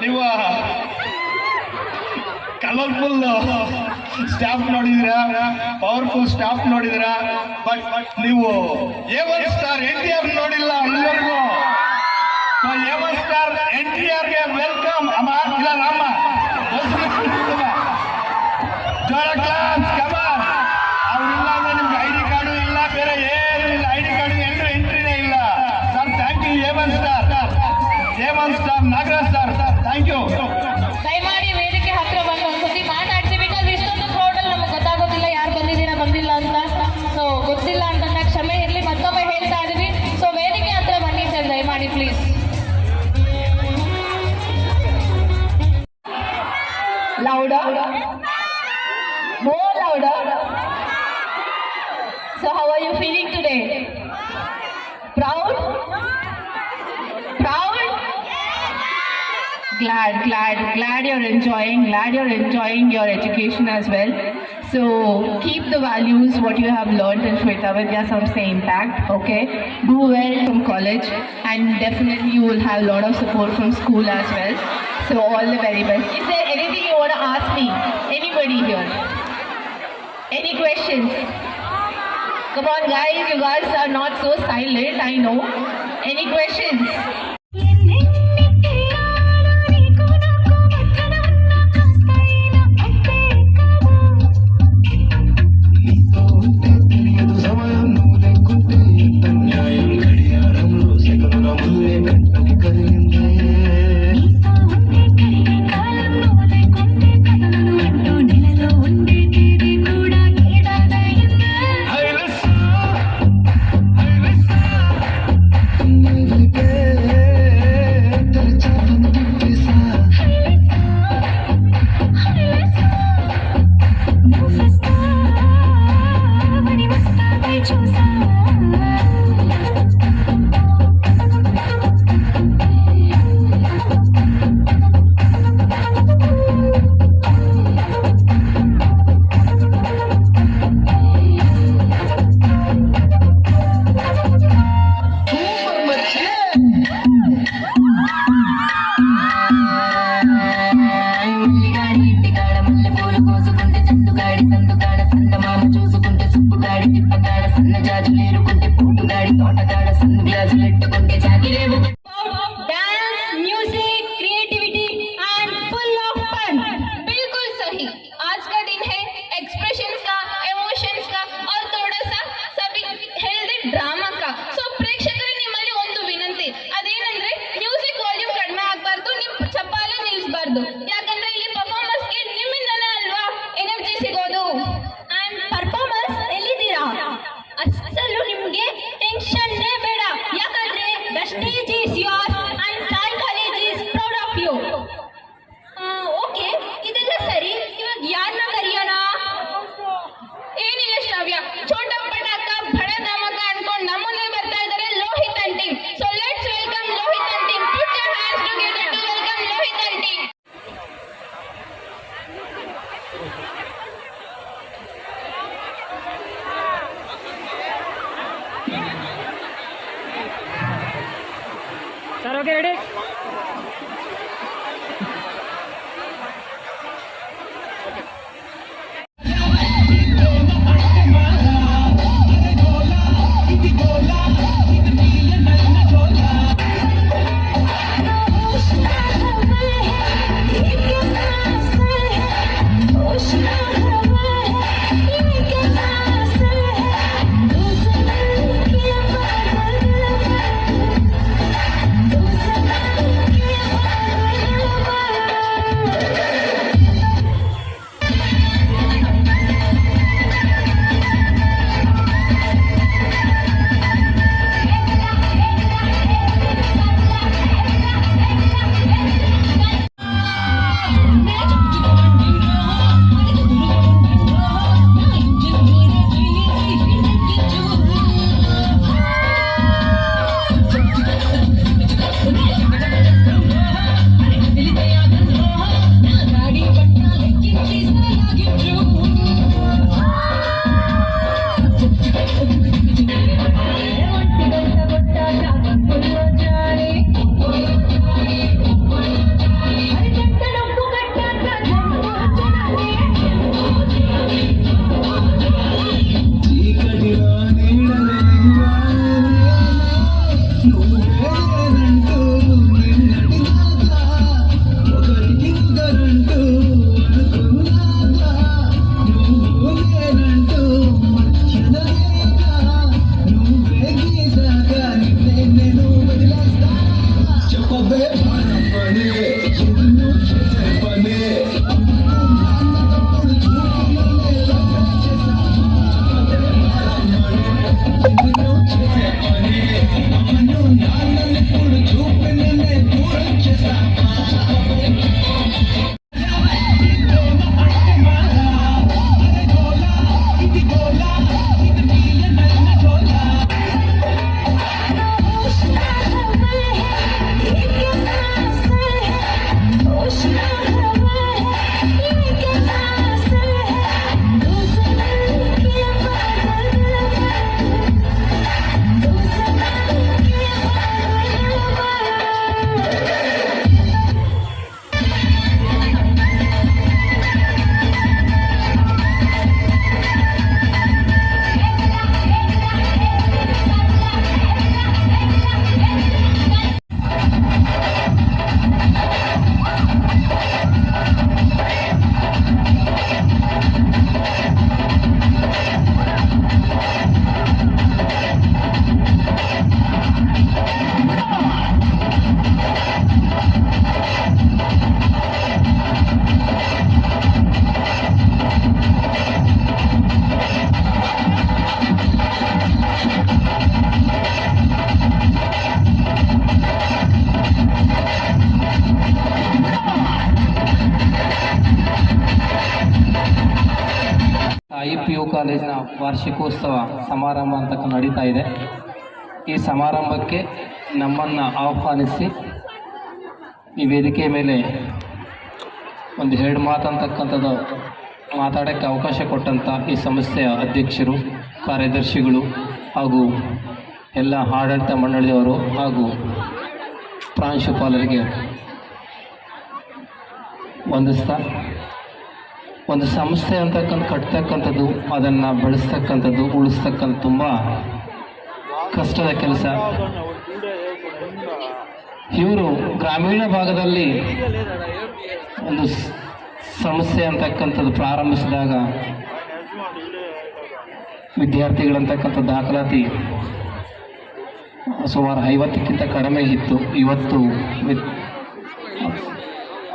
ನೀವು colourful staff ನೋಡಿದಿರಾ, powerful staff ನೋಡಿದಿರಾ, ಬಟ್ ನೀವು A1 ಸ್ಟಾರ್ NTR ನೋಡಿಲ್ಲ ಎಲ್ಲರಿಗೂ. A1 ಸ್ಟಾರ್ NTR ಗೆ ವೆಲ್ಕಮ್. ಅಮ್ಮ ಇಲ್ಲ ರಾಮ ಜೋರ ಕ್ಲಾಸ್ ಕಮಾನ್. ಅವ್ರಿಲ್ಲ ಅಂದ್ರೆ ನಿಮ್ಗೆ ID ಕಾರ್ಡು ಇಲ್ಲ, ಬೇರೆ ಏನು ಇಲ್ಲ. ID ಕಾರ್ಡು ಎಲ್ಲರೂ ಎಂಟ್ರಿನೇ ಇಲ್ಲ sir. Thank you A1 star, A1 star Nagaraj sir, thank you. ದಯಮಾಡಿ ವೇದಿಕೆ ಹತ್ರ ಬಂದು ಒಂದ್ಸತಿ ಮಾತಾಡ್ತೀವಿ. ಬಿಕಾಸ್ ಇಷ್ಟೊಂದು ಕ್ರೌಡಲ್ಲಿ ನಮ್ಗೆ ಗೊತ್ತಾಗೋದಿಲ್ಲ ಯಾರು ಬಂದಿದ್ದೀರಾ ಬಂದಿಲ್ಲ ಅಂತ. ಸೊ ಗೊತ್ತಿಲ್ಲ ಅಂತ ಕ್ಷಮೆ ಇರಲಿ, ಮತ್ತೊಮ್ಮೆ ಹೇಳ್ತಾ ಇದೀವಿ. ಸೊ ವೇದಿಕೆ ಹತ್ರ ಬನ್ನಿ ಸರ್ ದಯಮಾಡಿ please. Louder, more louder. So how are you feeling today? Proud? Proud? Glad you're enjoying your education as well. So keep the values what you have learned in Shweta Vidya Samstha intact. Okay, do well from college, and definitely you will have a lot of support from school as well. So all the very best. Is there anything you want to ask me? Anybody here? Any questions? Come on guys, you guys are not so silent, I know. Any questions? ಯಾಕಂದ್ರೆ ಇಲ್ಲಿ ಪರ್ಫಾರ್ಮೆನ್ಸ್ಗೆ ನಿಮ್ಮಿಂದನೇ ಅಲ್ವಾ energy ಸಿಗೋದು. Performance ಎಲ್ಲಿದ್ದೀರಾ ಅಸಲು ನಿಮ್ಗೆ ಟೆನ್ಷನ್ನೇ ಬೇಡ, ಯಾಕಂದ್ರೆ the stage is yours and Sai college is proud of you. Okay, ಇದೆಲ್ಲ ಸರಿ. ಇವಾಗ ಯಾರನ್ನ ಕರೆಯೋಣ? ಏನಿಲ್ಲ ಶ್ರಾವ್ಯ, ಛೋಟ ಪಟಾಕ ಬಡ ಧಮಕ ಅನ್ಕೊಂಡು ನಮ್ಮನ್ನೇ ಬರ್ತಾ ಇದ್ದಾರೆ Lohit aunty. So let's welcome Lohit aunty. Put your hands together to welcome Lohit aunty. Sir, okay, ready? IPU ಕಾಲೇಜಿನ ವಾರ್ಷಿಕೋತ್ಸವ ಸಮಾರಂಭ ಅಂತ ನಡೀತಾ ಇದೆ. ಈ ಸಮಾರಂಭಕ್ಕೆ ನಮ್ಮನ್ನು ಆಹ್ವಾನಿಸಿ ಈ ವೇದಿಕೆ ಮೇಲೆ ಒಂದು ಎರಡು ಮಾತಂತಕ್ಕಂಥದ್ದು ಮಾತಾಡೋಕ್ಕೆ ಅವಕಾಶ ಕೊಟ್ಟಂಥ ಈ ಸಂಸ್ಥೆಯ ಅಧ್ಯಕ್ಷರು, ಕಾರ್ಯದರ್ಶಿಗಳು ಹಾಗೂ ಎಲ್ಲ ಆಡಳಿತ ಮಂಡಳಿಯವರು ಹಾಗೂ ಪ್ರಾಂಶುಪಾಲರಿಗೆ ವಂದಿಸ್ತಾ, ಒಂದು ಸಂಸ್ಥೆ ಅಂತಕ್ಕಂಥ ಕಟ್ತಕ್ಕಂಥದ್ದು, ಅದನ್ನು ಬೆಳೆಸ್ತಕ್ಕಂಥದ್ದು, ಉಳಿಸ್ತಕ್ಕಂಥ ತುಂಬ ಕಷ್ಟದ ಕೆಲಸ. ಇವರು ಗ್ರಾಮೀಣ ಭಾಗದಲ್ಲಿ ಒಂದು ಸಂಸ್ಥೆ ಅಂತಕ್ಕಂಥದ್ದು ಪ್ರಾರಂಭಿಸಿದಾಗ ವಿದ್ಯಾರ್ಥಿಗಳಂತಕ್ಕಂಥ ದಾಖಲಾತಿ ಸುಮಾರು 50ಕ್ಕಿಂತ ಕಡಿಮೆ ಇತ್ತು. ಇವತ್ತು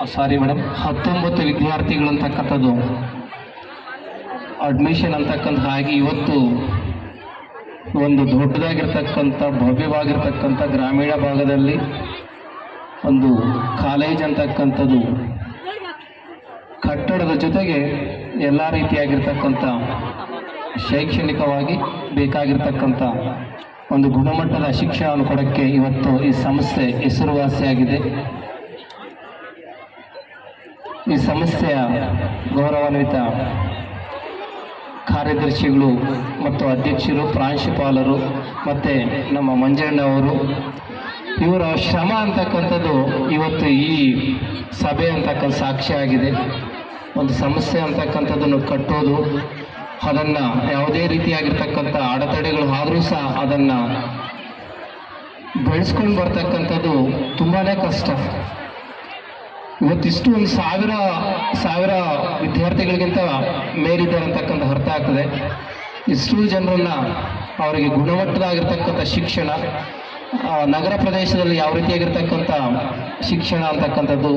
19 ವಿದ್ಯಾರ್ಥಿಗಳಂತಕ್ಕಂಥದ್ದು ಅಡ್ಮಿಷನ್ ಅಂತಕ್ಕಂಥ ಆಗಿ ಇವತ್ತು ಒಂದು ದೊಡ್ಡದಾಗಿರ್ತಕ್ಕಂಥ ಭವ್ಯವಾಗಿರ್ತಕ್ಕಂಥ ಗ್ರಾಮೀಣ ಭಾಗದಲ್ಲಿ ಒಂದು ಕಾಲೇಜ್ ಅಂತಕ್ಕಂಥದ್ದು ಕಟ್ಟಡದ ಜೊತೆಗೆ ಎಲ್ಲ ರೀತಿಯಾಗಿರ್ತಕ್ಕಂಥ ಶೈಕ್ಷಣಿಕವಾಗಿ ಬೇಕಾಗಿರ್ತಕ್ಕಂಥ ಒಂದು ಗುಣಮಟ್ಟದ ಶಿಕ್ಷಣವನ್ನು ಕೊಡೋಕ್ಕೆ ಇವತ್ತು ಈ ಸಂಸ್ಥೆ ಹೆಸರುವಾಸಿಯಾಗಿದೆ. ಈ ಸಂಸ್ಥೆಯ ಗೌರವಾನ್ವಿತ ಕಾರ್ಯದರ್ಶಿಗಳು ಮತ್ತು ಅಧ್ಯಕ್ಷರು, ಪ್ರಾಂಶುಪಾಲರು ಮತ್ತು ನಮ್ಮ ಮಂಜಣ್ಣವರು, ಇವರ ಶ್ರಮ ಅಂತಕ್ಕಂಥದ್ದು ಇವತ್ತು ಈ ಸಭೆ ಅಂತಕ್ಕಂಥ ಸಾಕ್ಷಿಯಾಗಿದೆ. ಒಂದು ಸಂಸ್ಥೆ ಅಂತಕ್ಕಂಥದ್ದನ್ನು ಕಟ್ಟೋದು, ಅದನ್ನು ಯಾವುದೇ ರೀತಿಯಾಗಿರ್ತಕ್ಕಂಥ ಅಡೆತಡೆಗಳು ಆದರೂ ಸಹ ಅದನ್ನು ಬೆಳೆಸ್ಕೊಂಡು ಬರ್ತಕ್ಕಂಥದ್ದು ತುಂಬಾ ಕಷ್ಟ. ಇವತ್ತಿಷ್ಟು ಒಂದು ಸಾವಿರ ವಿದ್ಯಾರ್ಥಿಗಳಿಗಿಂತ ಮೇಲಿದ್ದಾರೆ ಅಂತಕ್ಕಂಥ ಅರ್ಥ ಆಗ್ತದೆ. ಇಷ್ಟು ಜನರನ್ನ ಅವರಿಗೆ ಗುಣಮಟ್ಟದಾಗಿರ್ತಕ್ಕಂಥ ಶಿಕ್ಷಣ, ನಗರ ಪ್ರದೇಶದಲ್ಲಿ ಯಾವ ರೀತಿಯಾಗಿರ್ತಕ್ಕಂಥ ಶಿಕ್ಷಣ ಅಂತಕ್ಕಂಥದ್ದು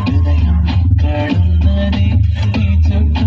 హృదయం కళున్నది ఈ చుట్టూ